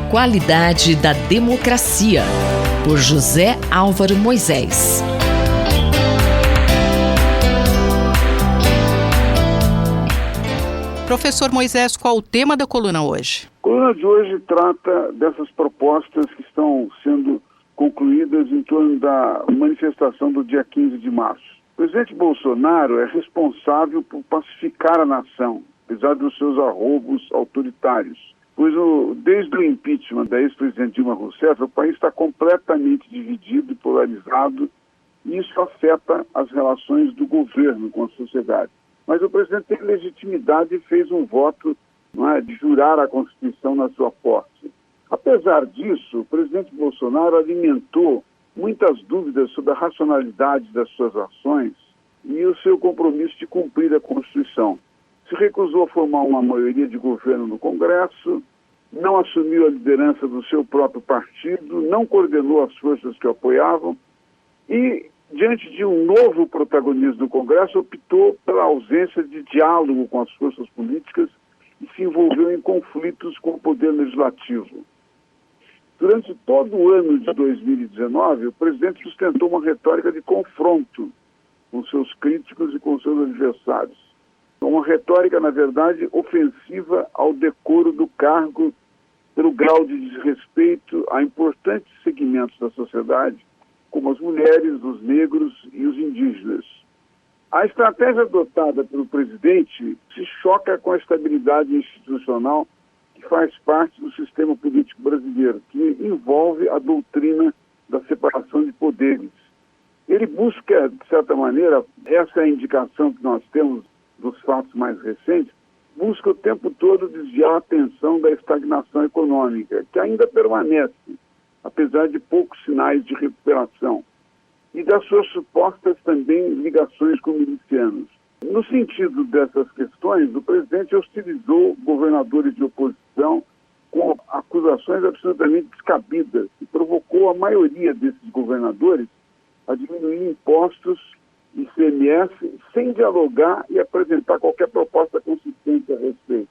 qualidade da democracia, por José Álvaro Moisés. Professor Moisés, qual o tema da coluna hoje? A coluna de hoje trata dessas propostas que estão sendo concluídas em torno da manifestação do dia 15 de março. O presidente Bolsonaro é responsável por pacificar a nação, apesar dos seus arroubos autoritários. Pois desde o impeachment da ex-presidente Dilma Rousseff, o país está completamente dividido e polarizado, e isso afeta as relações do governo com a sociedade. Mas o presidente tem legitimidade e fez um voto de jurar a Constituição na sua posse. Apesar disso, o presidente Bolsonaro alimentou muitas dúvidas sobre a racionalidade das suas ações e o seu compromisso de cumprir a Constituição. Se recusou a formar uma maioria de governo no Congresso, não assumiu a liderança do seu próprio partido, não coordenou as forças que o apoiavam e, diante de um novo protagonismo no Congresso, optou pela ausência de diálogo com as forças políticas e se envolveu em conflitos com o poder legislativo. Durante todo o ano de 2019, o presidente sustentou uma retórica de confronto com seus críticos e com seus adversários. Uma retórica, na verdade, ofensiva ao decoro do cargo, pelo grau de desrespeito a importantes segmentos da sociedade, como as mulheres, os negros e os indígenas. A estratégia adotada pelo presidente se choca com a estabilidade institucional que faz parte do sistema político brasileiro, que envolve a doutrina da separação de poderes. Ele busca, de certa maneira, essa é a indicação que nós temos dos fatos mais recentes, busca o tempo todo desviar a atenção da estagnação econômica, que ainda permanece, apesar de poucos sinais de recuperação, e das suas supostas também ligações com milicianos. No sentido dessas questões, o presidente hostilizou governadores de oposição com acusações absolutamente descabidas e provocou a maioria desses governadores a diminuir impostos e ICMS sem dialogar e apresentar qualquer proposta consistente a respeito.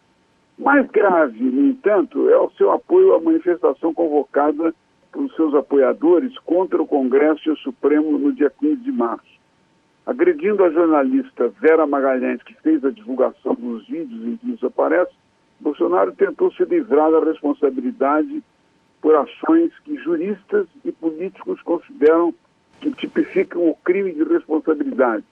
Mais grave, no entanto, é o seu apoio à manifestação convocada pelos seus apoiadores contra o Congresso e o Supremo no dia 15 de março. Agredindo a jornalista Vera Magalhães, que fez a divulgação dos vídeos em que isso aparece, Bolsonaro tentou se livrar da responsabilidade por ações que juristas e políticos consideram que tipificam o crime de responsabilidade.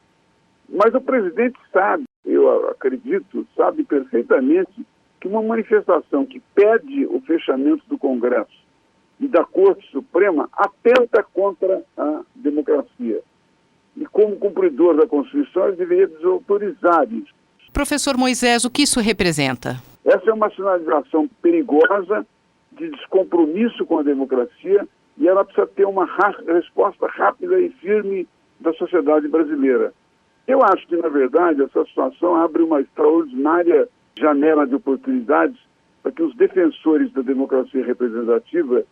Mas o presidente sabe, eu acredito, sabe perfeitamente que uma manifestação que pede o fechamento do Congresso e da Corte Suprema atenta contra a democracia. E como cumpridor da Constituição, ele deveria desautorizar isso. Professor Moisés, o que isso representa? Essa é uma sinalização perigosa de descompromisso com a democracia e ela precisa ter uma resposta rápida e firme da sociedade brasileira. Eu acho que, na verdade, essa situação abre uma extraordinária janela de oportunidades para que os defensores da democracia representativa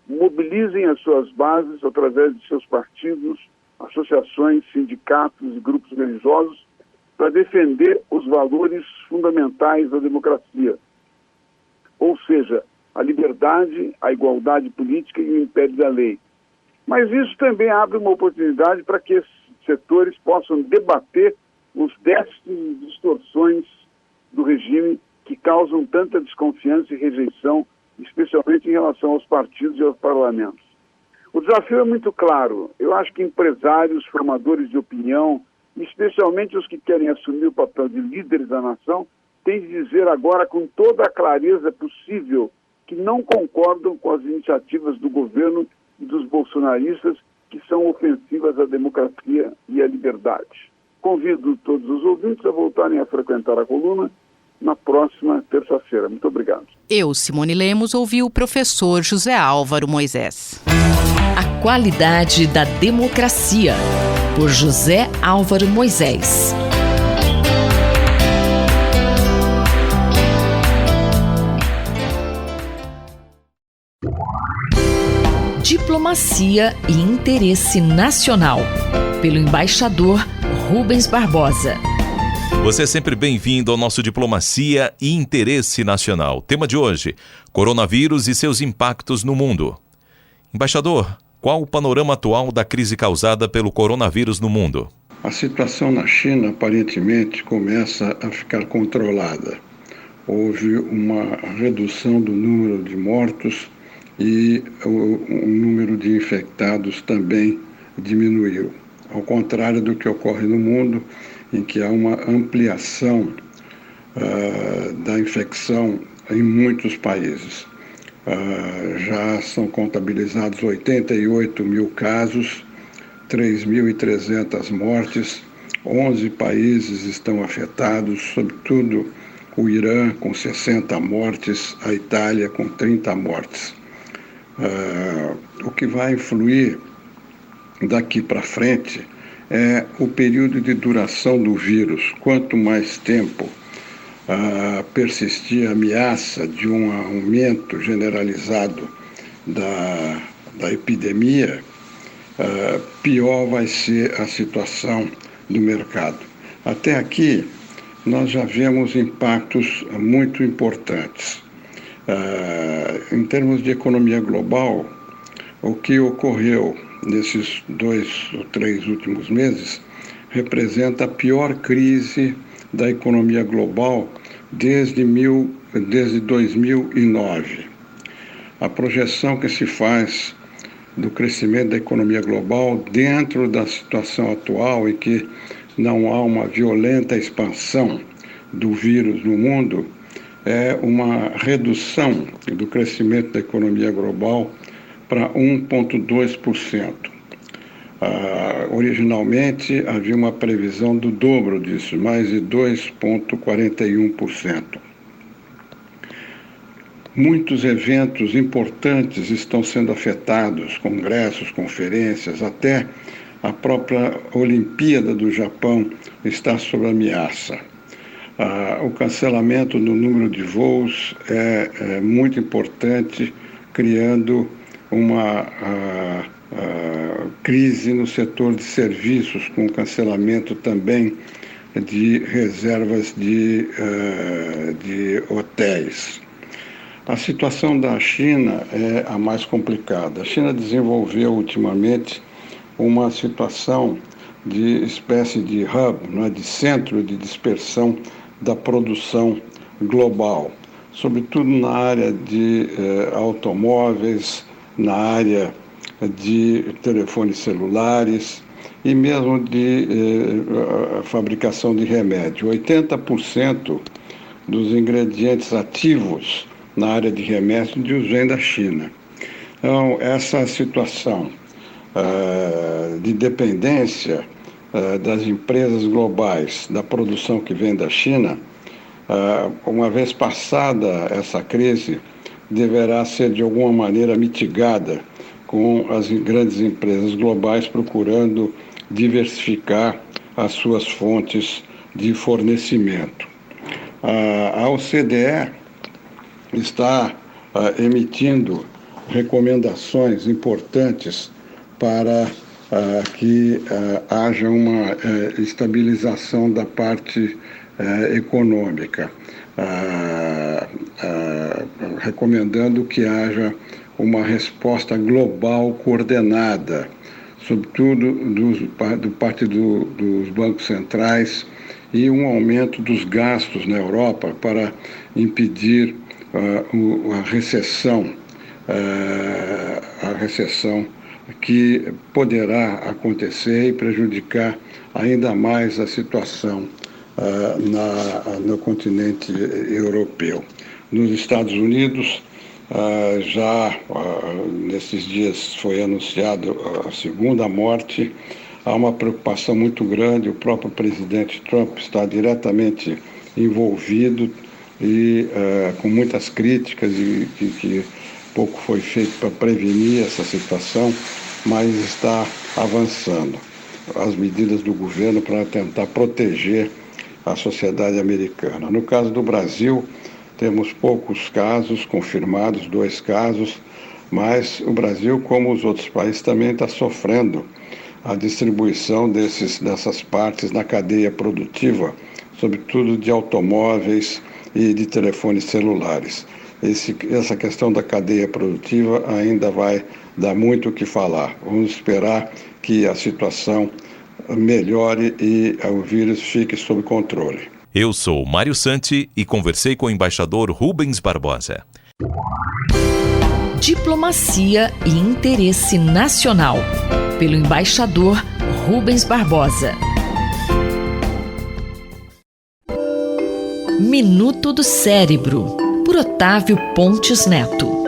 mobilizem as suas bases através de seus partidos, associações, sindicatos e grupos religiosos para defender os valores fundamentais da democracia. Ou seja, a liberdade, a igualdade política e o império da lei. Mas isso também abre uma oportunidade para que esses setores possam debater os déficits e distorções do regime que causam tanta desconfiança e rejeição, especialmente em relação aos partidos e aos parlamentos. O desafio é muito claro. Eu acho que empresários, formadores de opinião, especialmente os que querem assumir o papel de líderes da nação, têm de dizer agora com toda a clareza possível que não concordam com as iniciativas do governo e dos bolsonaristas que são ofensivas à democracia e à liberdade. Convido todos os ouvintes a voltarem a frequentar a coluna na próxima terça-feira. Muito obrigado. Eu, Simone Lemos, ouvi o professor José Álvaro Moisés. A qualidade da democracia, por José Álvaro Moisés. Diplomacia e interesse nacional, pelo embaixador Rubens Barbosa. Você é sempre bem-vindo ao nosso Diplomacia e Interesse Nacional. Tema de hoje: coronavírus e seus impactos no mundo. Embaixador, qual o panorama atual da crise causada pelo coronavírus no mundo? A situação na China aparentemente começa a ficar controlada. Houve uma redução do número de mortos e o número de infectados também diminuiu. Ao contrário do que ocorre no mundo, em que há uma ampliação da infecção em muitos países. Já são contabilizados 88 mil casos, 3.300 mortes, 11 países estão afetados, sobretudo o Irã com 60 mortes, a Itália com 30 mortes. O que vai influir daqui para frente é o período de duração do vírus. Quanto mais tempo persistir a ameaça de um aumento generalizado da epidemia, pior vai ser a situação do mercado. Até aqui, nós já vemos impactos muito importantes. Em termos de economia global, o que ocorreu nesses 2 ou 3 últimos meses representa a pior crise da economia global desde 2009. A projeção que se faz do crescimento da economia global dentro da situação atual em que não há uma violenta expansão do vírus no mundo é uma redução do crescimento da economia global para 1,2%. Originalmente havia uma previsão do dobro disso, mais de 2,41%. Muitos eventos importantes estão sendo afetados, congressos, conferências, até a própria Olimpíada do Japão está sob ameaça. O cancelamento do número de voos é muito importante, criando uma crise no setor de serviços, com o cancelamento também de reservas de hotéis. A situação da China é a mais complicada. A China desenvolveu ultimamente uma situação de espécie de hub, de centro de dispersão da produção global, sobretudo na área de automóveis, na área de telefones celulares e mesmo de fabricação de remédio. 80% dos ingredientes ativos na área de remédios vem da China. Então, essa situação de dependência das empresas globais da produção que vem da China, uma vez passada essa crise, deverá ser de alguma maneira mitigada com as grandes empresas globais procurando diversificar as suas fontes de fornecimento. A OCDE está emitindo recomendações importantes para que haja uma estabilização da parte econômica, recomendando que haja uma resposta global coordenada, sobretudo do parte dos bancos centrais, e um aumento dos gastos na Europa para impedir a recessão que poderá acontecer e prejudicar ainda mais a situação no continente europeu. Nos Estados Unidos, nesses dias foi anunciado a segunda morte. Há uma preocupação muito grande, o próprio presidente Trump está diretamente envolvido e com muitas críticas e que pouco foi feito para prevenir essa situação, mas está avançando as medidas do governo para tentar proteger a sociedade americana. No caso do Brasil, temos poucos casos confirmados, 2 casos, mas o Brasil, como os outros países, também está sofrendo a distribuição dessas partes na cadeia produtiva, sobretudo de automóveis e de telefones celulares. Essa questão da cadeia produtiva ainda vai dar muito o que falar. Vamos esperar que a situação melhore e o vírus fique sob controle. Eu sou Mário Santi e conversei com o embaixador Rubens Barbosa. Diplomacia e interesse nacional, pelo embaixador Rubens Barbosa. Minuto do Cérebro, por Otávio Pontes Neto.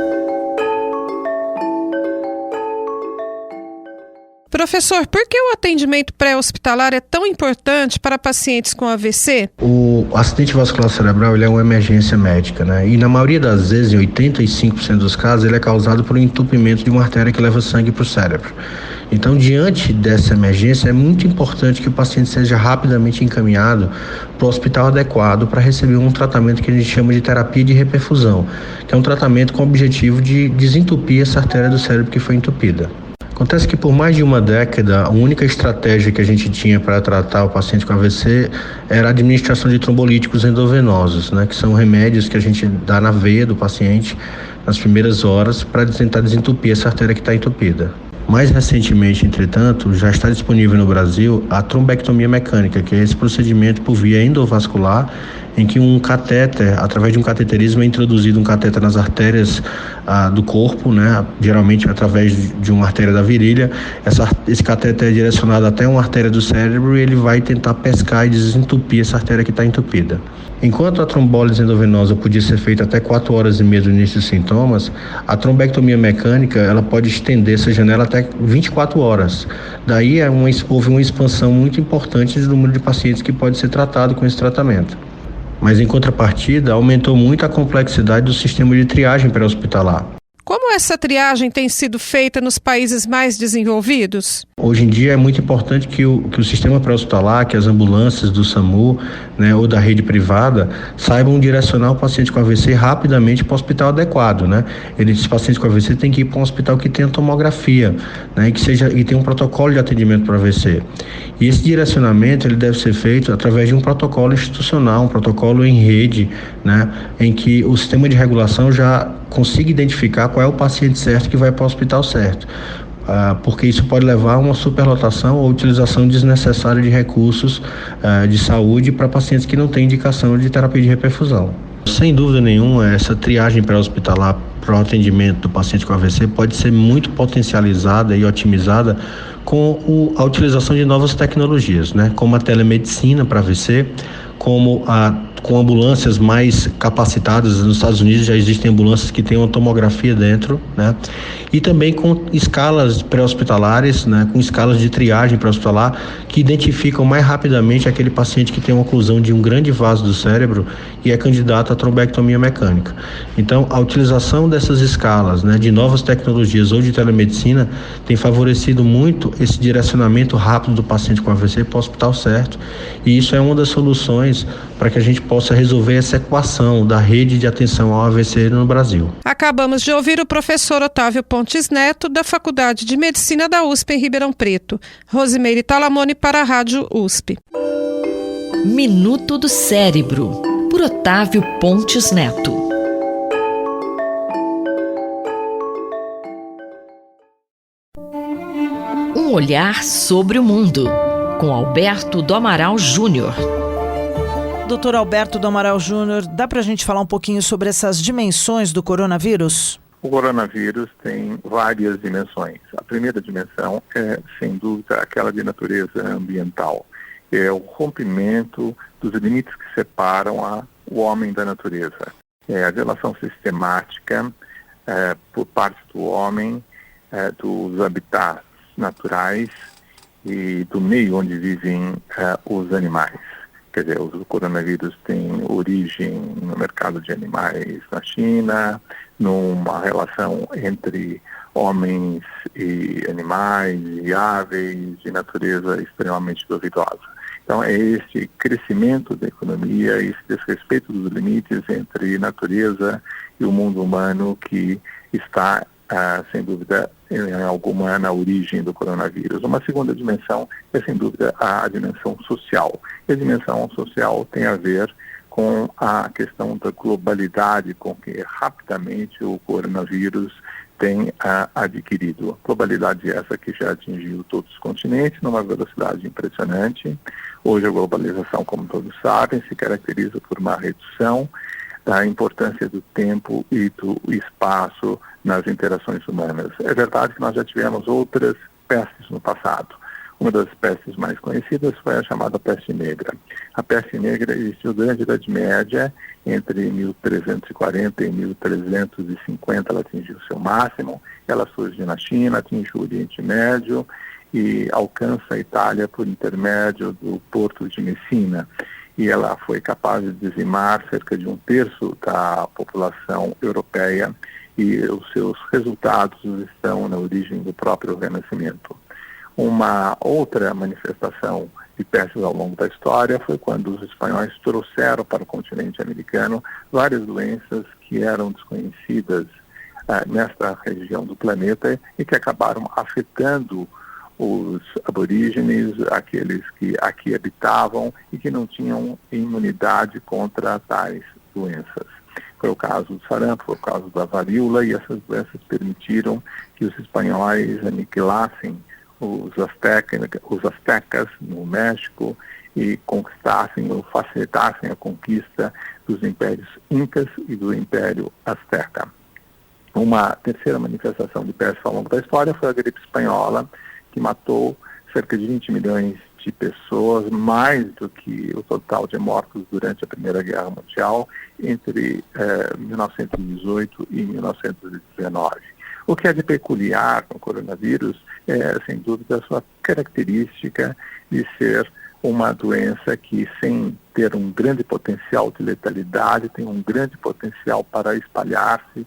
Professor, por que o atendimento pré-hospitalar é tão importante para pacientes com AVC? O acidente vascular cerebral ele é uma emergência médica, né? E na maioria das vezes, em 85% dos casos, ele é causado por um entupimento de uma artéria que leva sangue para o cérebro. Então, diante dessa emergência, é muito importante que o paciente seja rapidamente encaminhado para o hospital adequado para receber um tratamento que a gente chama de terapia de reperfusão, que é um tratamento com o objetivo de desentupir essa artéria do cérebro que foi entupida. Acontece que por mais de uma década, a única estratégia que a gente tinha para tratar o paciente com AVC era a administração de trombolíticos endovenosos, né, que são remédios que a gente dá na veia do paciente nas primeiras horas para tentar desentupir essa artéria que está entupida. Mais recentemente, entretanto, já está disponível no Brasil a trombectomia mecânica, que é esse procedimento por via endovascular, em que um catéter, através de um cateterismo, é introduzido um catéter nas artérias do corpo, né, geralmente através de uma artéria da virilha. Esse catéter é direcionado até uma artéria do cérebro e ele vai tentar pescar e desentupir essa artéria que está entupida. Enquanto a trombólise endovenosa podia ser feita até 4 horas e meia do início dos sintomas, a trombectomia mecânica ela pode estender essa janela até 24 horas. Daí houve uma expansão muito importante do número de pacientes que pode ser tratado com esse tratamento. Mas, em contrapartida, aumentou muito a complexidade do sistema de triagem pré-hospitalar. Como essa triagem tem sido feita nos países mais desenvolvidos? Hoje em dia é muito importante que o sistema pré-hospitalar, que as ambulâncias do SAMU, né, ou da rede privada, saibam direcionar o paciente com AVC rapidamente para o hospital adequado, né? Esses pacientes com AVC têm que ir para um hospital que tenha tomografia, né, e tenha um protocolo de atendimento para AVC. E esse direcionamento ele deve ser feito através de um protocolo institucional, um protocolo em rede, né, em que o sistema de regulação já consiga identificar qual é o paciente certo que vai para o hospital certo. Porque isso pode levar a uma superlotação ou utilização desnecessária de recursos de saúde para pacientes que não têm indicação de terapia de reperfusão. Sem dúvida nenhuma, essa triagem pré-hospitalar para o atendimento do paciente com AVC pode ser muito potencializada e otimizada com a utilização de novas tecnologias, né? Como a telemedicina para AVC, com ambulâncias mais capacitadas. Nos Estados Unidos já existem ambulâncias que têm uma tomografia dentro, né? E também com escalas pré-hospitalares, né? Com escalas de triagem pré-hospitalar que identificam mais rapidamente aquele paciente que tem uma oclusão de um grande vaso do cérebro e é candidato à trombectomia mecânica. Então, a utilização dessas escalas, né, de novas tecnologias ou de telemedicina tem favorecido muito esse direcionamento rápido do paciente com AVC para o hospital certo, e isso é uma das soluções para que a gente possa resolver essa equação da rede de atenção ao AVC no Brasil. Acabamos de ouvir o professor Otávio Pontes Neto, da Faculdade de Medicina da USP em Ribeirão Preto. Rosimeire Talamone para a Rádio USP. Minuto do Cérebro, por Otávio Pontes Neto. Um olhar sobre o mundo, com Alberto do Amaral Júnior. Doutor Alberto do Amaral Júnior, dá para a gente falar um pouquinho sobre essas dimensões do coronavírus? O coronavírus tem várias dimensões. A primeira dimensão é, sem dúvida, aquela de natureza ambiental. É o rompimento dos limites que separam o homem da natureza. É a violação sistemática por parte do homem dos habitats naturais e do meio onde vivem os animais. Quer dizer, o coronavírus tem origem no mercado de animais na China, numa relação entre homens e animais e aves de natureza extremamente duvidosa. Então, é esse crescimento da economia, esse desrespeito dos limites entre natureza e o mundo humano que está sem dúvida, em alguma na origem do coronavírus. Uma segunda dimensão é, sem dúvida, a dimensão social. E a dimensão social tem a ver com a questão da globalidade com que rapidamente o coronavírus tem adquirido. Globalidade essa que já atingiu todos os continentes numa velocidade impressionante. Hoje a globalização, como todos sabem, se caracteriza por uma redução da importância do tempo e do espaço nas interações humanas. É verdade que nós já tivemos outras pestes no passado. Uma das pestes mais conhecidas foi a chamada peste negra. A peste negra existiu durante a Idade Média, entre 1340 e 1350 ela atingiu seu máximo. Ela surge na China, atinge o Oriente Médio e alcança a Itália por intermédio do porto de Messina. E ela foi capaz de dizimar cerca de 1/3 da população europeia, e os seus resultados estão na origem do próprio Renascimento. Uma outra manifestação de pestes ao longo da história foi quando os espanhóis trouxeram para o continente americano várias doenças que eram desconhecidas nesta região do planeta e que acabaram afetando os aborígenes, aqueles que aqui habitavam e que não tinham imunidade contra tais doenças. Foi o caso do sarampo, foi o caso da varíola, e essas doenças permitiram que os espanhóis aniquilassem os astecas no México e conquistassem ou facilitassem a conquista dos impérios incas e do Império Azteca. Uma terceira manifestação de peste ao longo da história foi a gripe espanhola, que matou cerca de 20 milhões de pessoas, mais do que o total de mortos durante a Primeira Guerra Mundial, entre 1918 e 1919. O que é de peculiar no coronavírus é, sem dúvida, a sua característica de ser uma doença que, sem ter um grande potencial de letalidade, tem um grande potencial para espalhar-se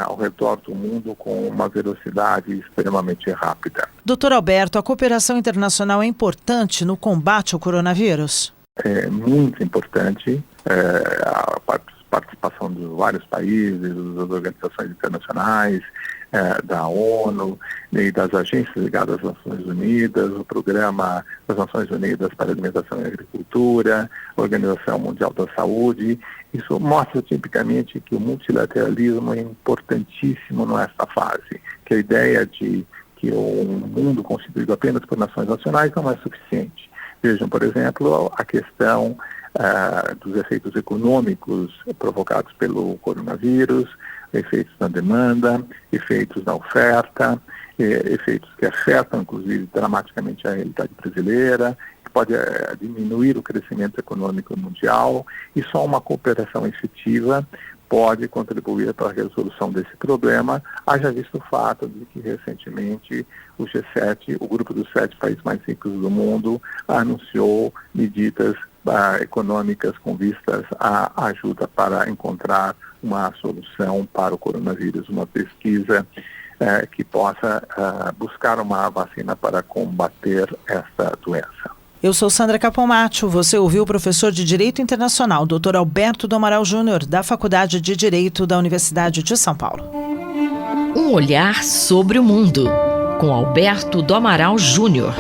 ao redor do mundo com uma velocidade extremamente rápida. Doutor Alberto, a cooperação internacional é importante no combate ao coronavírus? É muito importante a participação de vários países, das organizações internacionais, da ONU e das agências ligadas às Nações Unidas, o Programa das Nações Unidas para a Alimentação e Agricultura, a Organização Mundial da Saúde. Isso mostra tipicamente que o multilateralismo é importantíssimo nesta fase, que a ideia de que um mundo constituído apenas por nações nacionais não é suficiente. Vejam, por exemplo, a questão dos efeitos econômicos provocados pelo coronavírus, efeitos na demanda, efeitos na oferta, efeitos que afetam, inclusive, dramaticamente a realidade brasileira, que pode diminuir o crescimento econômico mundial, e só uma cooperação efetiva pode contribuir para a resolução desse problema, haja visto o fato de que, recentemente, o G7, o grupo dos 7 países mais ricos do mundo, anunciou medidas econômicas com vistas à ajuda para encontrar uma solução para o coronavírus, uma pesquisa que possa buscar uma vacina para combater essa doença. Eu sou Sandra Capomatto, você ouviu o professor de Direito Internacional, Dr. Alberto do Amaral Júnior, da Faculdade de Direito da Universidade de São Paulo. Um olhar sobre o mundo, com Alberto do Amaral Júnior.